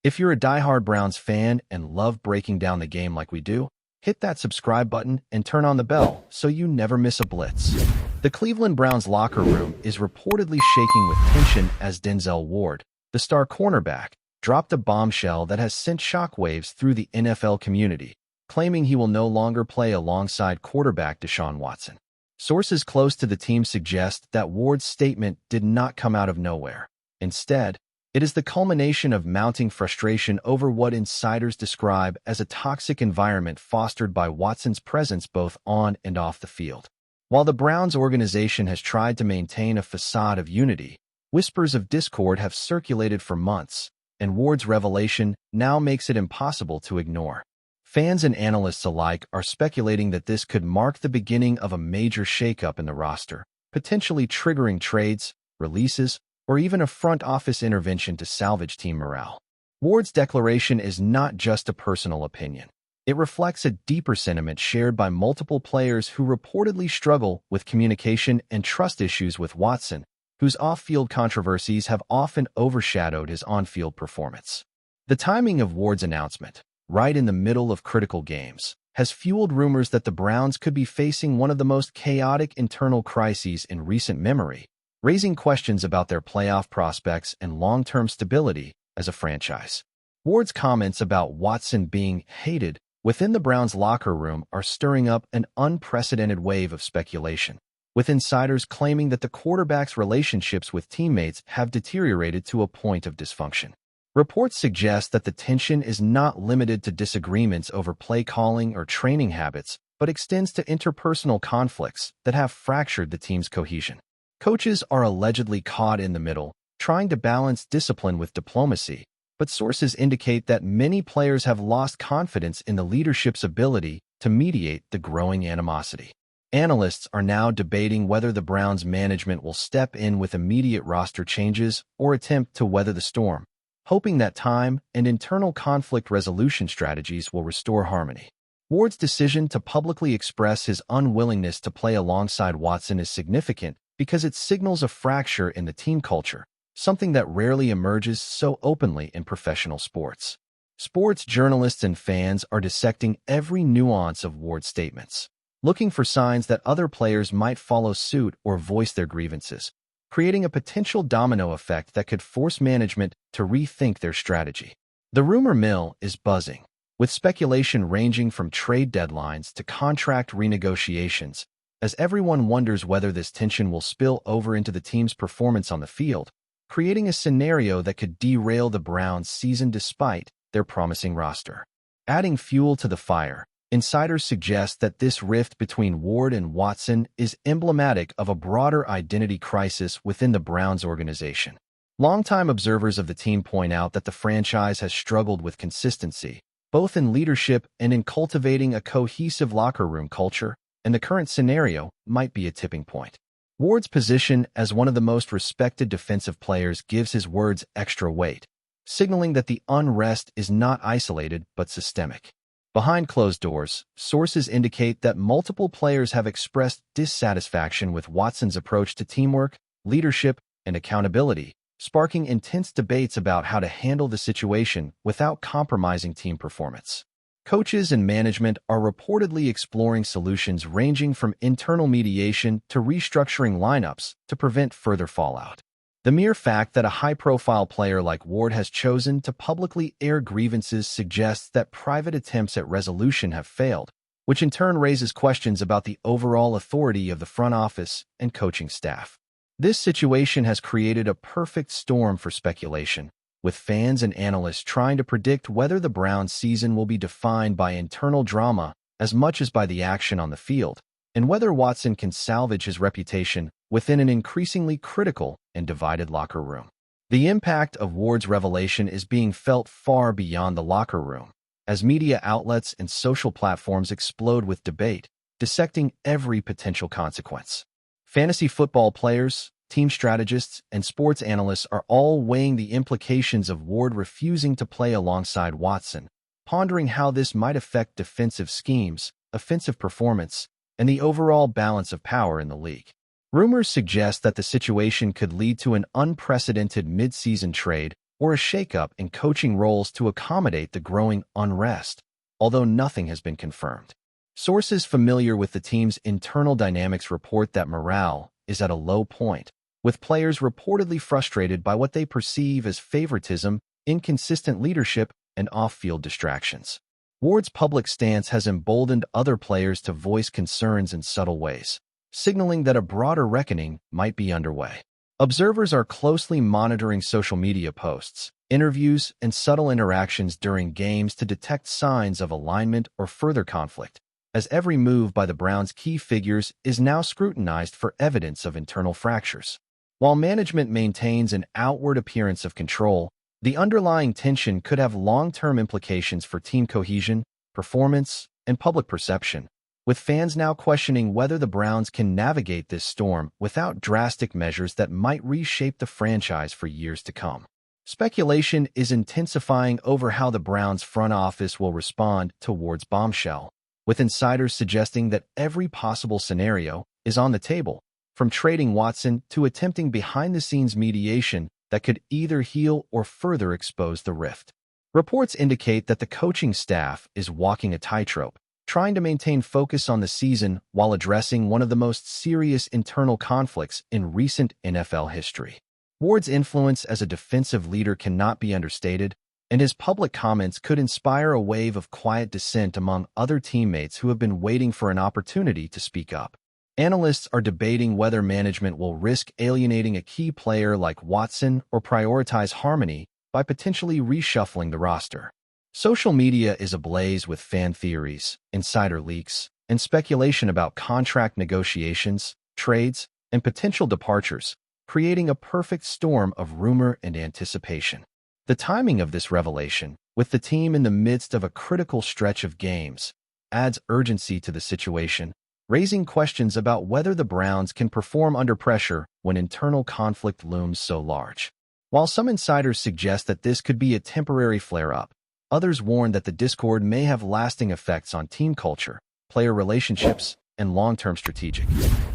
If you're a diehard Browns fan and love breaking down the game like we do, hit that subscribe button and turn on the bell so you never miss a blitz. The Cleveland Browns locker room is reportedly shaking with tension as Denzel Ward, the star cornerback, dropped a bombshell that has sent shockwaves through the NFL community, claiming he will no longer play alongside quarterback Deshaun Watson. Sources close to the team suggest that Ward's statement did not come out of nowhere. Instead, it is the culmination of mounting frustration over what insiders describe as a toxic environment fostered by Watson's presence both on and off the field. While the Browns organization has tried to maintain a facade of unity, whispers of discord have circulated for months, and Ward's revelation now makes it impossible to ignore. Fans and analysts alike are speculating that this could mark the beginning of a major shakeup in the roster, potentially triggering trades, releases, or even a front office intervention to salvage team morale. Ward's declaration is not just a personal opinion. It reflects a deeper sentiment shared by multiple players who reportedly struggle with communication and trust issues with Watson, whose off-field controversies have often overshadowed his on-field performance. The timing of Ward's announcement, right in the middle of critical games, has fueled rumors that the Browns could be facing one of the most chaotic internal crises in recent memory, raising questions about their playoff prospects and long-term stability as a franchise. Ward's comments about Watson being hated within the Browns locker room are stirring up an unprecedented wave of speculation, with insiders claiming that the quarterback's relationships with teammates have deteriorated to a point of dysfunction. Reports suggest that the tension is not limited to disagreements over play calling or training habits, but extends to interpersonal conflicts that have fractured the team's cohesion. Coaches are allegedly caught in the middle, trying to balance discipline with diplomacy, but sources indicate that many players have lost confidence in the leadership's ability to mediate the growing animosity. Analysts are now debating whether the Browns management will step in with immediate roster changes or attempt to weather the storm, hoping that time and internal conflict resolution strategies will restore harmony. Ward's decision to publicly express his unwillingness to play alongside Watson is significant because it signals a fracture in the team culture, something that rarely emerges so openly in professional sports. Sports journalists and fans are dissecting every nuance of Ward's statements, looking for signs that other players might follow suit or voice their grievances, creating a potential domino effect that could force management to rethink their strategy. The rumor mill is buzzing, with speculation ranging from trade deadlines to contract renegotiations, as everyone wonders whether this tension will spill over into the team's performance on the field, creating a scenario that could derail the Browns' season despite their promising roster. Adding fuel to the fire, insiders suggest that this rift between Ward and Watson is emblematic of a broader identity crisis within the Browns organization. Longtime observers of the team point out that the franchise has struggled with consistency, both in leadership and in cultivating a cohesive locker room culture, and the current scenario might be a tipping point. Ward's position as one of the most respected defensive players gives his words extra weight, signaling that the unrest is not isolated but systemic. Behind closed doors, sources indicate that multiple players have expressed dissatisfaction with Watson's approach to teamwork, leadership, and accountability, sparking intense debates about how to handle the situation without compromising team performance. Coaches and management are reportedly exploring solutions ranging from internal mediation to restructuring lineups to prevent further fallout. The mere fact that a high-profile player like Ward has chosen to publicly air grievances suggests that private attempts at resolution have failed, which in turn raises questions about the overall authority of the front office and coaching staff. This situation has created a perfect storm for speculation, with fans and analysts trying to predict whether the Browns' season will be defined by internal drama as much as by the action on the field, and whether Watson can salvage his reputation within an increasingly critical and divided locker room. The impact of Ward's revelation is being felt far beyond the locker room, as media outlets and social platforms explode with debate, dissecting every potential consequence. Fantasy football players, team strategists, and sports analysts are all weighing the implications of Ward refusing to play alongside Watson, pondering how this might affect defensive schemes, offensive performance, and the overall balance of power in the league. Rumors suggest that the situation could lead to an unprecedented mid-season trade or a shakeup in coaching roles to accommodate the growing unrest, although nothing has been confirmed. Sources familiar with the team's internal dynamics report that morale is at a low point, with players reportedly frustrated by what they perceive as favoritism, inconsistent leadership, and off-field distractions. Ward's public stance has emboldened other players to voice concerns in subtle ways, signaling that a broader reckoning might be underway. Observers are closely monitoring social media posts, interviews, and subtle interactions during games to detect signs of alignment or further conflict, as every move by the Browns' key figures is now scrutinized for evidence of internal fractures. While management maintains an outward appearance of control, the underlying tension could have long-term implications for team cohesion, performance, and public perception, with fans now questioning whether the Browns can navigate this storm without drastic measures that might reshape the franchise for years to come. Speculation is intensifying over how the Browns' front office will respond to Ward's bombshell, with insiders suggesting that every possible scenario is on the table, from trading Watson to attempting behind-the-scenes mediation that could either heal or further expose the rift. Reports indicate that the coaching staff is walking a tightrope, trying to maintain focus on the season while addressing one of the most serious internal conflicts in recent NFL history. Ward's influence as a defensive leader cannot be understated, and his public comments could inspire a wave of quiet dissent among other teammates who have been waiting for an opportunity to speak up. Analysts are debating whether management will risk alienating a key player like Watson or prioritize harmony by potentially reshuffling the roster. Social media is ablaze with fan theories, insider leaks, and speculation about contract negotiations, trades, and potential departures, creating a perfect storm of rumor and anticipation. The timing of this revelation, with the team in the midst of a critical stretch of games, adds urgency to the situation, raising questions about whether the Browns can perform under pressure when internal conflict looms so large. While some insiders suggest that this could be a temporary flare-up, others warn that the discord may have lasting effects on team culture, player relationships, and long-term strategic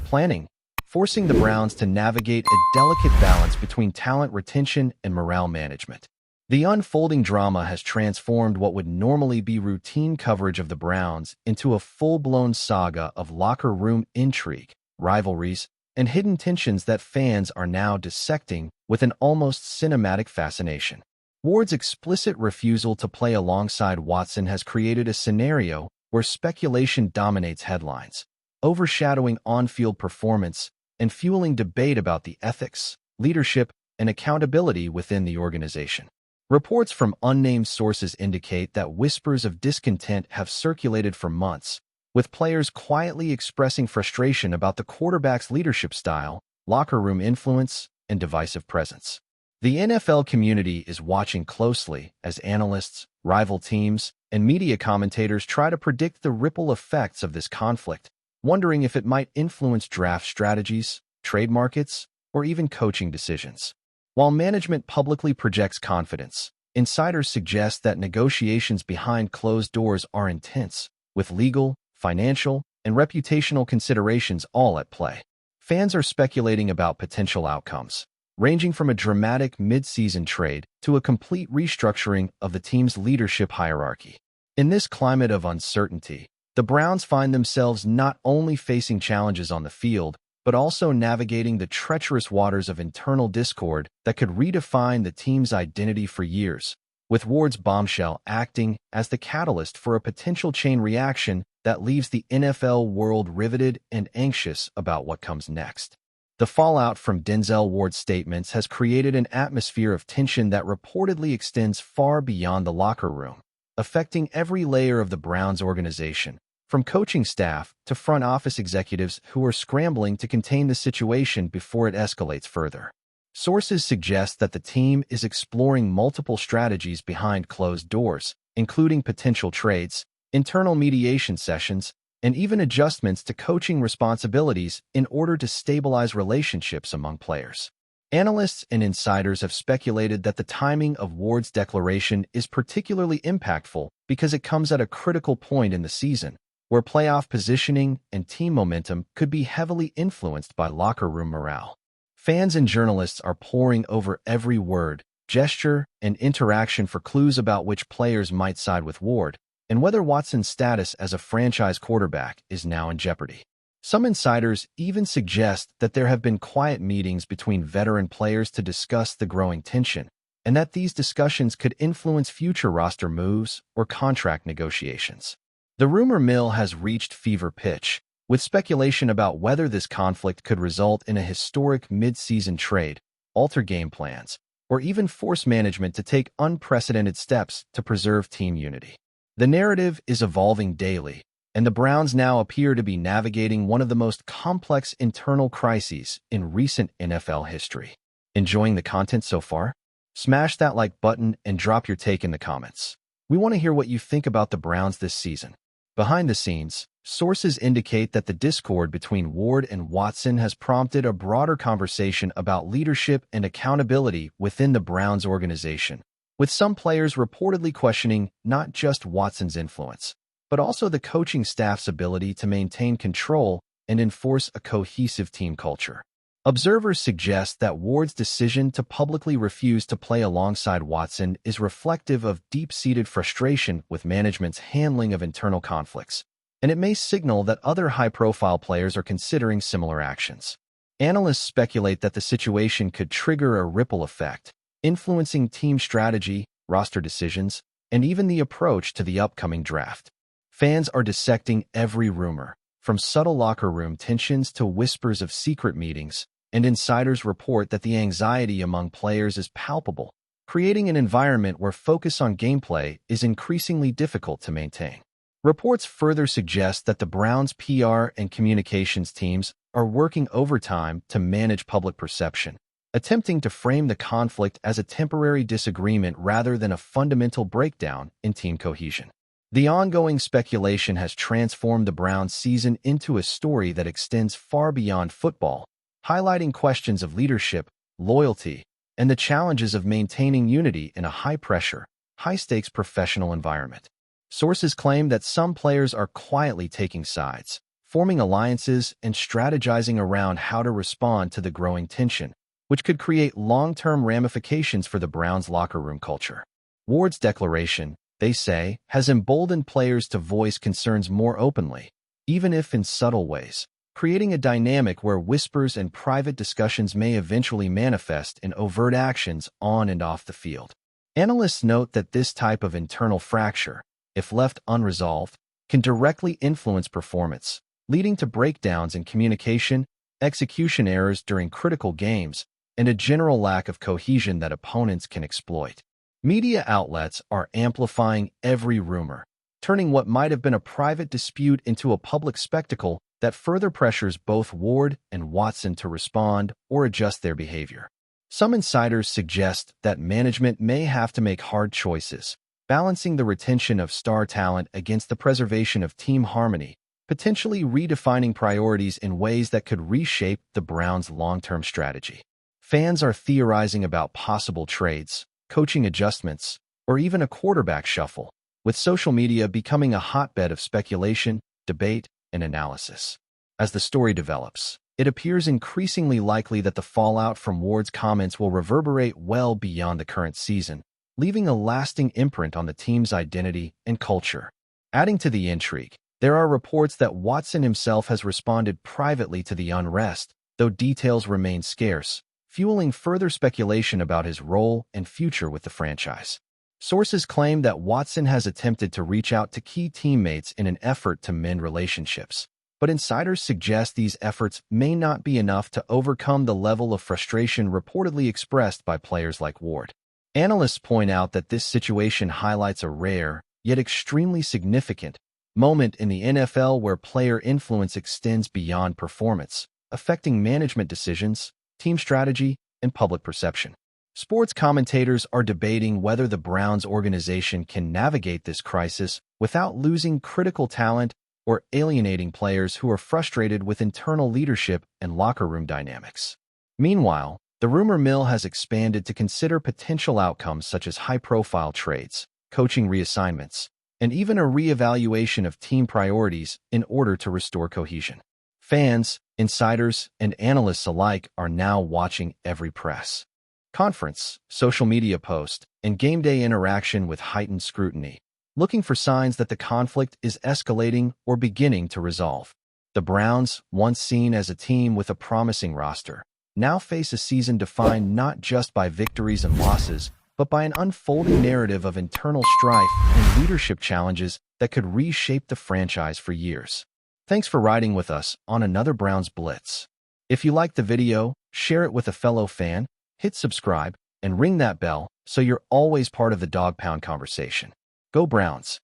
planning, forcing the Browns to navigate a delicate balance between talent retention and morale management. The unfolding drama has transformed what would normally be routine coverage of the Browns into a full-blown saga of locker room intrigue, rivalries, and hidden tensions that fans are now dissecting with an almost cinematic fascination. Ward's explicit refusal to play alongside Watson has created a scenario where speculation dominates headlines, overshadowing on-field performance and fueling debate about the ethics, leadership, and accountability within the organization. Reports from unnamed sources indicate that whispers of discontent have circulated for months, with players quietly expressing frustration about the quarterback's leadership style, locker room influence, and divisive presence. The NFL community is watching closely as analysts, rival teams, and media commentators try to predict the ripple effects of this conflict, wondering if it might influence draft strategies, trade markets, or even coaching decisions. While management publicly projects confidence, insiders suggest that negotiations behind closed doors are intense, with legal, financial, and reputational considerations all at play. Fans are speculating about potential outcomes, ranging from a dramatic mid-season trade to a complete restructuring of the team's leadership hierarchy. In this climate of uncertainty, the Browns find themselves not only facing challenges on the field, but also navigating the treacherous waters of internal discord that could redefine the team's identity for years, with Ward's bombshell acting as the catalyst for a potential chain reaction that leaves the NFL world riveted and anxious about what comes next. The fallout from DENZEL Ward's statements has created an atmosphere of tension that reportedly extends far beyond the locker room, affecting every layer of the Browns organization, from coaching staff to front office executives who are scrambling to contain the situation before it escalates further. Sources suggest that the team is exploring multiple strategies behind closed doors, including potential trades, internal mediation sessions, and even adjustments to coaching responsibilities in order to stabilize relationships among players. Analysts and insiders have speculated that the timing of Ward's declaration is particularly impactful because it comes at a critical point in the season, where playoff positioning and team momentum could be heavily influenced by locker room morale. Fans and journalists are poring over every word, gesture, and interaction for clues about which players might side with Ward, and whether Watson's status as a franchise quarterback is now in jeopardy. Some insiders even suggest that there have been quiet meetings between veteran players to discuss the growing tension, and that these discussions could influence future roster moves or contract negotiations. The rumor mill has reached fever pitch, with speculation about whether this conflict could result in a historic mid-season trade, alter game plans, or even force management to take unprecedented steps to preserve team unity. The narrative is evolving daily, and the Browns now appear to be navigating one of the most complex internal crises in recent NFL history. Enjoying the content so far? Smash that like button and drop your take in the comments. We want to hear what you think about the Browns this season. Behind the scenes, sources indicate that the discord between Ward and Watson has prompted a broader conversation about leadership and accountability within the Browns organization, with some players reportedly questioning not just Watson's influence, but also the coaching staff's ability to maintain control and enforce a cohesive team culture. Observers suggest that Ward's decision to publicly refuse to play alongside Watson is reflective of deep-seated frustration with management's handling of internal conflicts, and it may signal that other high-profile players are considering similar actions. Analysts speculate that the situation could trigger a ripple effect, influencing team strategy, roster decisions, and even the approach to the upcoming draft. Fans are dissecting every rumor, from subtle locker room tensions to whispers of secret meetings, and insiders report that the anxiety among players is palpable, creating an environment where focus on gameplay is increasingly difficult to maintain. Reports further suggest that the Browns' PR and communications teams are working overtime to manage public perception, attempting to frame the conflict as a temporary disagreement rather than a fundamental breakdown in team cohesion. The ongoing speculation has transformed the Browns' season into a story that extends far beyond football, highlighting questions of leadership, loyalty, and the challenges of maintaining unity in a high-pressure, high-stakes professional environment. Sources claim that some players are quietly taking sides, forming alliances and strategizing around how to respond to the growing tension, which could create long-term ramifications for the Browns' locker room culture. Ward's declaration, they say, has emboldened players to voice concerns more openly, even if in subtle ways, creating a dynamic where whispers and private discussions may eventually manifest in overt actions on and off the field. Analysts note that this type of internal fracture, if left unresolved, can directly influence performance, leading to breakdowns in communication, execution errors during critical games, and a general lack of cohesion that opponents can exploit. Media outlets are amplifying every rumor, turning what might have been a private dispute into a public spectacle that further pressures both Ward and Watson to respond or adjust their behavior. Some insiders suggest that management may have to make hard choices, balancing the retention of star talent against the preservation of team harmony, potentially redefining priorities in ways that could reshape the Browns' long-term strategy. Fans are theorizing about possible trades, coaching adjustments, or even a quarterback shuffle, with social media becoming a hotbed of speculation, debate, and analysis. As the story develops, it appears increasingly likely that the fallout from Ward's comments will reverberate well beyond the current season, leaving a lasting imprint on the team's identity and culture. Adding to the intrigue, there are reports that Watson himself has responded privately to the unrest, though details remain scarce, fueling further speculation about his role and future with the franchise. Sources claim that Watson has attempted to reach out to key teammates in an effort to mend relationships, but insiders suggest these efforts may not be enough to overcome the level of frustration reportedly expressed by players like Ward. Analysts point out that this situation highlights a rare, yet extremely significant, moment in the NFL where player influence extends beyond performance, affecting management decisions, team strategy, and public perception. Sports commentators are debating whether the Browns organization can navigate this crisis without losing critical talent or alienating players who are frustrated with internal leadership and locker room dynamics. Meanwhile, the rumor mill has expanded to consider potential outcomes such as high-profile trades, coaching reassignments, and even a reevaluation of team priorities in order to restore cohesion. Fans, insiders, and analysts alike are now watching every press conference, social media post, and game day interaction with heightened scrutiny, looking for signs that the conflict is escalating or beginning to resolve. The Browns, once seen as a team with a promising roster, now face a season defined not just by victories and losses, but by an unfolding narrative of internal strife and leadership challenges that could reshape the franchise for years. Thanks for riding with us on another Browns Blitz. If you liked the video, share it with a fellow fan, hit subscribe, and ring that bell so you're always part of the Dawg Pound conversation. Go Browns!